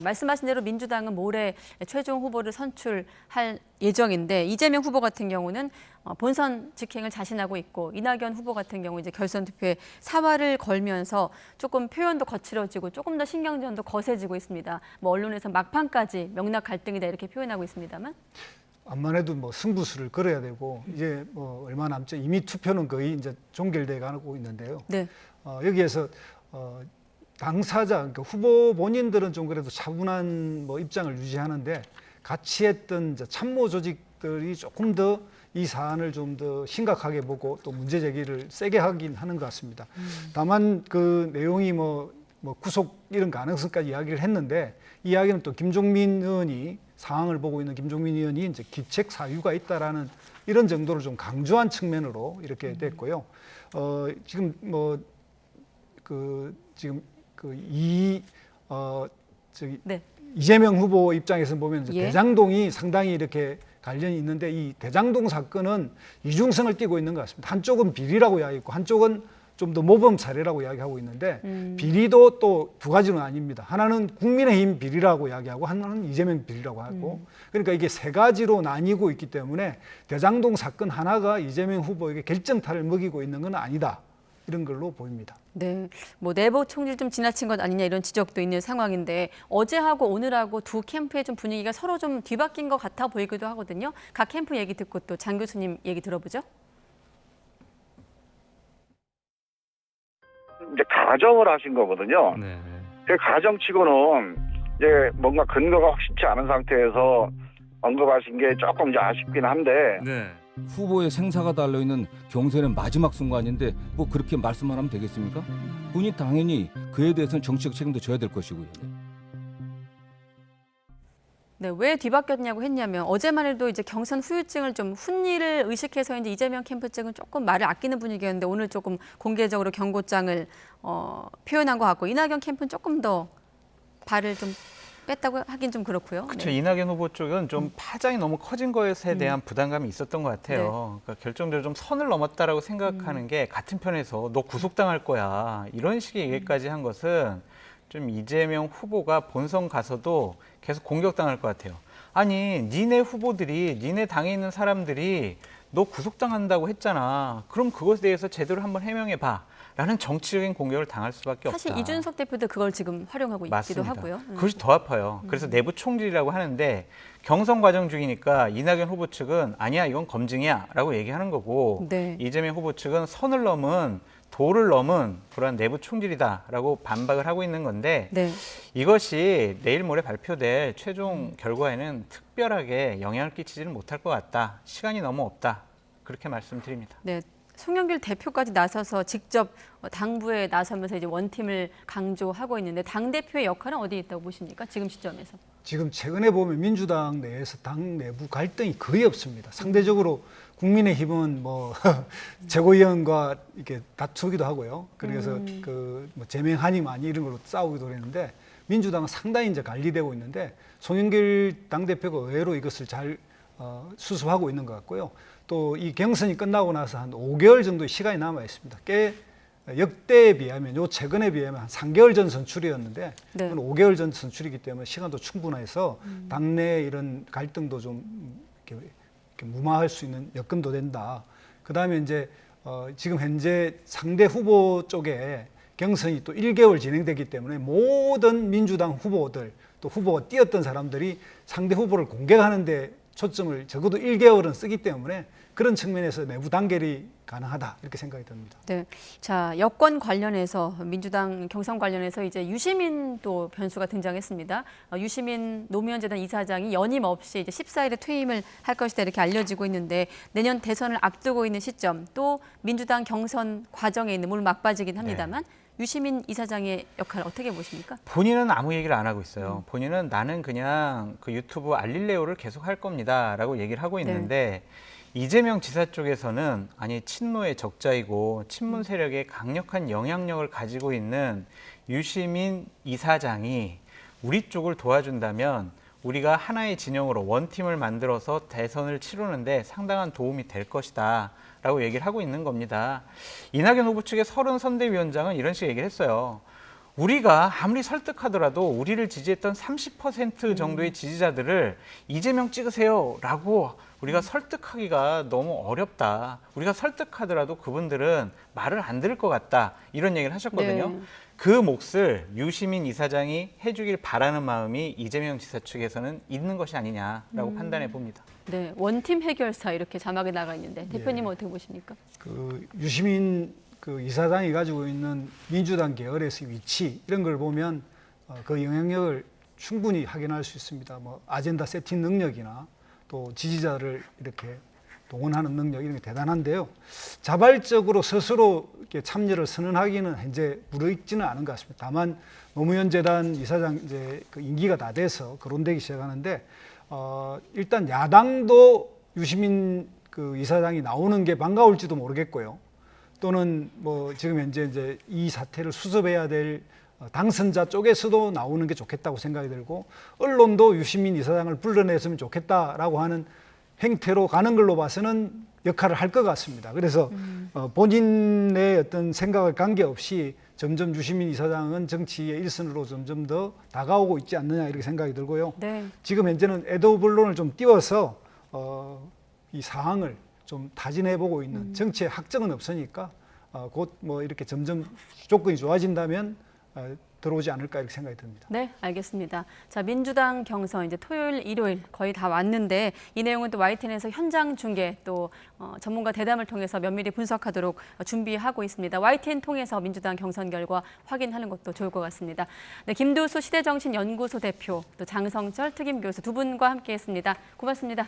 말씀하신 대로 민주당은 모레 최종 후보를 선출할 예정인데 이재명 후보 같은 경우는 본선 직행을 자신하고 있고 이낙연 후보 같은 경우 이제 결선 투표에 사활을 걸면서 조금 표현도 거칠어지고 조금 더 신경전도 거세지고 있습니다. 뭐 언론에서 막판까지 명락 갈등이다 이렇게 표현하고 있습니다만. 암만 해도 뭐 승부수를 걸어야 되고 이제 뭐 얼마 남지 이미 투표는 거의 이제 종결돼 가고 있는데요. 네. 여기에서 당사자, 그러니까 후보 본인들은 좀 그래도 차분한 뭐 입장을 유지하는데 같이 했던 이제 참모 조직들이 조금 더 이 사안을 좀 더 심각하게 보고 또 문제 제기를 세게 하긴 하는 것 같습니다. 다만 그 내용이 뭐 구속 이런 가능성까지 이야기를 했는데 이 이야기는 또 김종민 의원이 상황을 보고 있는 김종민 의원이 이제 기책 사유가 있다라는 이런 정도를 좀 강조한 측면으로 이렇게 됐고요. 지금 네. 이재명 후보 입장에서 보면 이제 예. 대장동이 상당히 이렇게 관련이 있는데 이 대장동 사건은 이중성을 띠고 있는 것 같습니다. 한쪽은 비리라고 이야기했고 한쪽은 좀 더 모범 사례라고 이야기하고 있는데 비리도 또 두 가지는 아닙니다. 하나는 국민의힘 비리라고 이야기하고 하나는 이재명 비리라고 하고 그러니까 이게 세 가지로 나뉘고 있기 때문에 대장동 사건 하나가 이재명 후보에게 결정타를 먹이고 있는 건 아니다. 이런 걸로 보입니다. 네, 뭐 내부 총질 좀 지나친 것 아니냐 이런 지적도 있는 상황인데 어제하고 오늘하고 두 캠프의 좀 분위기가 서로 좀 뒤바뀐 것 같아 보이기도 하거든요. 각 캠프 얘기 듣고 또 장 교수님 얘기 들어보죠. 이제 가정을 하신 거거든요. 네. 그 가정치고는 이제 뭔가 근거가 확실치 않은 상태에서 언급하신 게 조금 이제 아쉽긴 한데. 네. 후보의 생사가 달려있는 경선의 마지막 순간인데 뭐 그렇게 말씀만 하면 되겠습니까? 본인이 당연히 그에 대해서는 정치적 책임도 져야 될 것이고요. 네, 왜 뒤바뀌었냐고 했냐면 어제만 해도 이제 경선 후유증을 좀 훈리를 의식해서 이제 이재명 캠프 측은 조금 말을 아끼는 분위기였는데 오늘 조금 공개적으로 경고장을 표현한 것 같고 이낙연 캠프는 조금 더 발을 좀 뺐다고 하긴 좀 그렇고요. 그렇죠. 네. 이낙연 후보 쪽은 좀 파장이 너무 커진 것에 대한 부담감이 있었던 것 같아요. 그러니까 결정적으로 좀 선을 넘었다라고 생각하는 게 같은 편에서 너 구속당할 거야 이런 식의 얘기까지 한 것은 좀 이재명 후보가 본선 가서도 계속 공격당할 것 같아요. 아니 니네 후보들이 니네 당에 있는 사람들이 너 구속당한다고 했잖아. 그럼 그것에 대해서 제대로 한번 해명해봐. 라는 정치적인 공격을 당할 수밖에 없다. 사실 이준석 대표도 그걸 지금 활용하고 있기도 하고요. 그것이 더 아파요. 그래서 내부 총질이라고 하는데 경선 과정 중이니까 이낙연 후보 측은 아니야 이건 검증이야 라고 얘기하는 거고 네. 이재명 후보 측은 선을 넘은 도를 넘은 그러한 내부 총질이다라고 반박을 하고 있는 건데 네. 이것이 내일 모레 발표될 최종 결과에는 특별하게 영향을 끼치지는 못할 것 같다. 시간이 너무 없다. 그렇게 말씀드립니다. 네. 송영길 대표까지 나서서 직접 당부에 나서면서 이제 원팀을 강조하고 있는데 당 대표의 역할은 어디에 있다고 보십니까? 지금 시점에서. 지금 최근에 보면 민주당 내에서 당 내부 갈등이 거의 없습니다. 상대적으로 국민의힘은 뭐 최고위원과 이렇게 다투기도 하고요. 그래서 뭐 제명하니 많이 이런 걸로 싸우기도 했는데 민주당은 상당히 이제 관리되고 있는데 송영길 당대표가 의외로 이것을 잘 수습하고 있는 것 같고요. 또 이 경선이 끝나고 나서 한 5개월 정도의 시간이 남아 있습니다. 꽤 역대에 비하면 최근에 비하면 한 3개월 전 선출이었는데 네. 5개월 전 선출이기 때문에 시간도 충분해서 당내 이런 갈등도 좀 이렇게 무마할 수 있는 여건도 된다. 그다음에 이제 지금 현재 상대 후보 쪽에 경선이 또 1개월 진행되기 때문에 모든 민주당 후보들 또 후보가 뛰었던 사람들이 상대 후보를 공격하는 데 초점을 적어도 1개월은 쓰기 때문에 그런 측면에서 내부 단결이 가능하다 이렇게 생각이 듭니다. 네, 자 여권 관련해서 민주당 경선 관련해서 이제 유시민 또 변수가 등장했습니다. 유시민 노무현재단 이사장이 연임 없이 이제 14일에 퇴임을 할 것이다 이렇게 알려지고 있는데 내년 대선을 앞두고 있는 시점 또 민주당 경선 과정에 있는 물 막바지긴 합니다만. 네. 유시민 이사장의 역할 어떻게 보십니까? 본인은 아무 얘기를 안 하고 있어요. 본인은 나는 그냥 그 유튜브 알릴레오를 계속 할 겁니다라고 얘기를 하고 있는데 이재명 지사 쪽에서는 아니 친노의 적자이고 친문 세력의 강력한 영향력을 가지고 있는 유시민 이사장이 우리 쪽을 도와준다면 우리가 하나의 진영으로 원팀을 만들어서 대선을 치르는데 상당한 도움이 될 것이다 라고 얘기를 하고 있는 겁니다. 이낙연 후보 측의 서른 선대위원장은 이런 식의 얘기를 했어요. 우리가 아무리 설득하더라도 우리를 지지했던 30% 정도의 지지자들을 이재명 찍으세요라고 우리가 설득하기가 너무 어렵다. 우리가 설득하더라도 그분들은 말을 안 들을 것 같다. 이런 얘기를 하셨거든요. 네. 그 몫을 유시민 이사장이 해주길 바라는 마음이 이재명 지사 측에서는 있는 것이 아니냐라고 판단해 봅니다. 네, 원팀 해결사 이렇게 자막에 나가 있는데 대표님은 예. 어떻게 보십니까? 그 유시민 그 이사장이 가지고 있는 민주당 계열에서의 위치 이런 걸 보면 그 영향력을 충분히 확인할 수 있습니다. 뭐 아젠다 세팅 능력이나 또 지지자를 이렇게 동원하는 능력 이런 게 대단한데요. 자발적으로 스스로 이렇게 참여를 선언하기는 현재 무르익지는 않은 것 같습니다. 다만 노무현 재단 이사장 이제 그 임기가 다 돼서 거론되기 시작하는데 일단 야당도 유시민 그 이사장이 나오는 게 반가울지도 모르겠고요. 또는 뭐 지금 현재 이제 이 사태를 수습해야 될 당선자 쪽에서도 나오는 게 좋겠다고 생각이 들고 언론도 유시민 이사장을 불러냈으면 좋겠다라고 하는 행태로 가는 걸로 봐서는 역할을 할 것 같습니다. 그래서 본인의 어떤 생각을 관계없이 점점 유시민 이사장은 정치의 일선으로 점점 더 다가오고 있지 않느냐 이렇게 생각이 들고요. 네. 지금 현재는 애도 본론을 좀 띄워서 이 상황을 좀 타진해보고 있는 정치의 확정은 없으니까 곧 뭐 이렇게 점점 조건이 좋아진다면 들어오지 않을까 이렇게 생각이 듭니다. 네, 알겠습니다. 자, 민주당 경선 이제 토요일, 일요일 거의 다 왔는데 이 내용은 또 YTN에서 현장 중계 또 전문가 대담을 통해서 면밀히 분석하도록 준비하고 있습니다. YTN 통해서 민주당 경선 결과 확인하는 것도 좋을 것 같습니다. 네, 김두수 시대정신연구소 대표 또 장성철 특임교수 두 분과 함께했습니다. 고맙습니다.